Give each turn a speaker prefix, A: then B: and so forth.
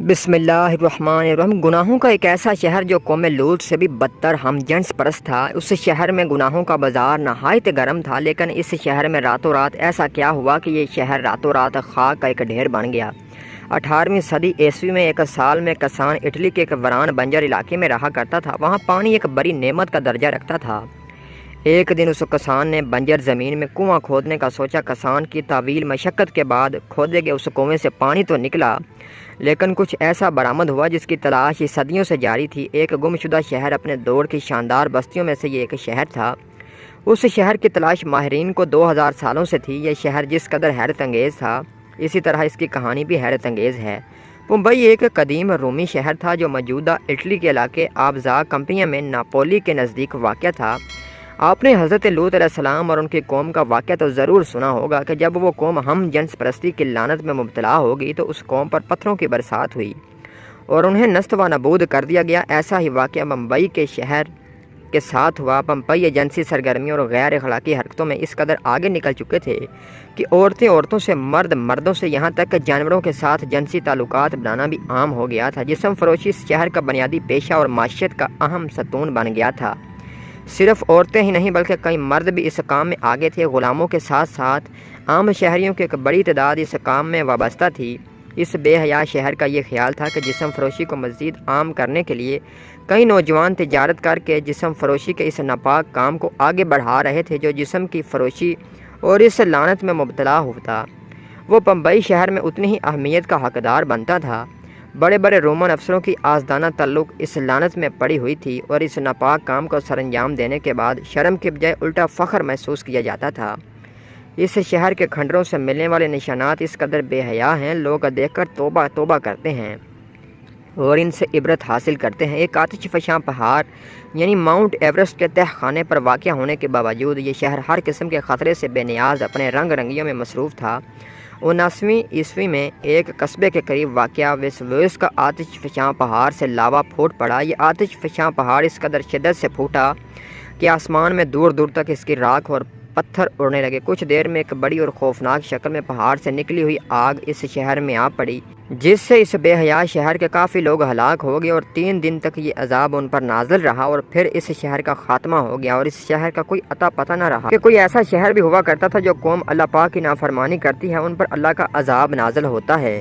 A: بسم اللہ الرحمن الرحیم۔ گناہوں کا ایک ایسا شہر جو قوم لوط سے بھی بدتر ہم جنس پرست تھا۔ اس شہر میں گناہوں کا بازار نہایت گرم تھا، لیکن اس شہر میں راتوں رات ایسا کیا ہوا کہ یہ شہر راتوں رات خاک کا ایک ڈھیر بن گیا۔ 18ویں صدی عیسوی میں ایک سال میں کسان اٹلی کے ایک ویران بنجر علاقے میں رہا کرتا تھا۔ وہاں پانی ایک بڑی نعمت کا درجہ رکھتا تھا۔ ایک دن اس کسان نے بنجر زمین میں کنواں کھودنے کا سوچا۔ کسان کی طویل مشقت کے بعد کھودے گئے اس کنویں سے پانی تو نکلا، لیکن کچھ ایسا برآمد ہوا جس کی تلاش صدیوں سے جاری تھی۔ ایک گم شدہ شہر، اپنے دور کی شاندار بستیوں میں سے یہ ایک شہر تھا۔ اس شہر کی تلاش ماہرین کو 2000 سالوں سے تھی۔ یہ شہر جس قدر حیرت انگیز تھا، اسی طرح اس کی کہانی بھی حیرت انگیز ہے۔ ممبئی ایک قدیم رومی شہر تھا جو موجودہ اٹلی کے علاقے آبزا کمپنیا میں ناپولی کے نزدیک واقع تھا۔ آپ نے حضرت لوط علیہ السلام اور ان کی قوم کا واقعہ تو ضرور سنا ہوگا کہ جب وہ قوم ہم جنس پرستی کی لعنت میں مبتلا ہوگی تو اس قوم پر پتھروں کی برسات ہوئی اور انہیں نست و نابود کر دیا گیا۔ ایسا ہی واقعہ ممبئی کے شہر کے ساتھ ہوا۔ ممبئی جنسی سرگرمیوں اور غیر اخلاقی حرکتوں میں اس قدر آگے نکل چکے تھے کہ عورتیں عورتوں سے، مرد مردوں سے، یہاں تک کہ جانوروں کے ساتھ جنسی تعلقات بنانا بھی عام ہو گیا تھا۔ جسم فروشی اس شہر کا بنیادی پیشہ اور معیشت کا اہم ستون بن گیا تھا۔ صرف عورتیں ہی نہیں بلکہ کئی مرد بھی اس کام میں آگے تھے۔ غلاموں کے ساتھ ساتھ عام شہریوں کی ایک بڑی تعداد اس کام میں وابستہ تھی۔ اس بے حیا شہر کا یہ خیال تھا کہ جسم فروشی کو مزید عام کرنے کے لیے کئی نوجوان تجارت کر کے جسم فروشی کے اس ناپاک کام کو آگے بڑھا رہے تھے جو جسم کی فروشی اور اس لعنت میں مبتلا ہوتا وہ بمبئی شہر میں اتنی ہی اہمیت کا حقدار بنتا تھا۔ بڑے بڑے رومن افسروں کی آزادانہ تعلق اس لعنت میں پڑی ہوئی تھی اور اس ناپاک کام کو سر انجام دینے کے بعد شرم کے بجائے الٹا فخر محسوس کیا جاتا تھا۔ اس شہر کے کھنڈروں سے ملنے والے نشانات اس قدر بے حیا ہیں، لوگ دیکھ کر توبہ توبہ کرتے ہیں اور ان سے عبرت حاصل کرتے ہیں۔ ایک آتش فشاں پہاڑ یعنی ماؤنٹ ایورسٹ کے تہ خانے پر واقع ہونے کے باوجود یہ شہر ہر قسم کے خطرے سے بے نیاز اپنے رنگ رنگیوں میں مصروف تھا۔ 19ویں عیسوی میں ایک قصبے کے قریب واقع ویسوویوس کا آتش فشاں پہاڑ سے لاوا پھوٹ پڑا۔ یہ آتش فشاں پہاڑ اس قدر شدت سے پھوٹا کہ آسمان میں دور دور تک اس کی راکھ اور پتھر اڑنے لگے۔ کچھ دیر میں ایک بڑی اور خوفناک شکل میں پہاڑ سے نکلی ہوئی آگ اس شہر میں آ پڑی، جس سے اس بے حیا شہر کے کافی لوگ ہلاک ہو گئے اور 3 دن تک یہ عذاب ان پر نازل رہا اور پھر اس شہر کا خاتمہ ہو گیا اور اس شہر کا کوئی اتا پتہ نہ رہا کہ کوئی ایسا شہر بھی ہوا کرتا تھا۔ جو قوم اللہ پاک کی نافرمانی کرتی ہے ان پر اللہ کا عذاب نازل ہوتا ہے۔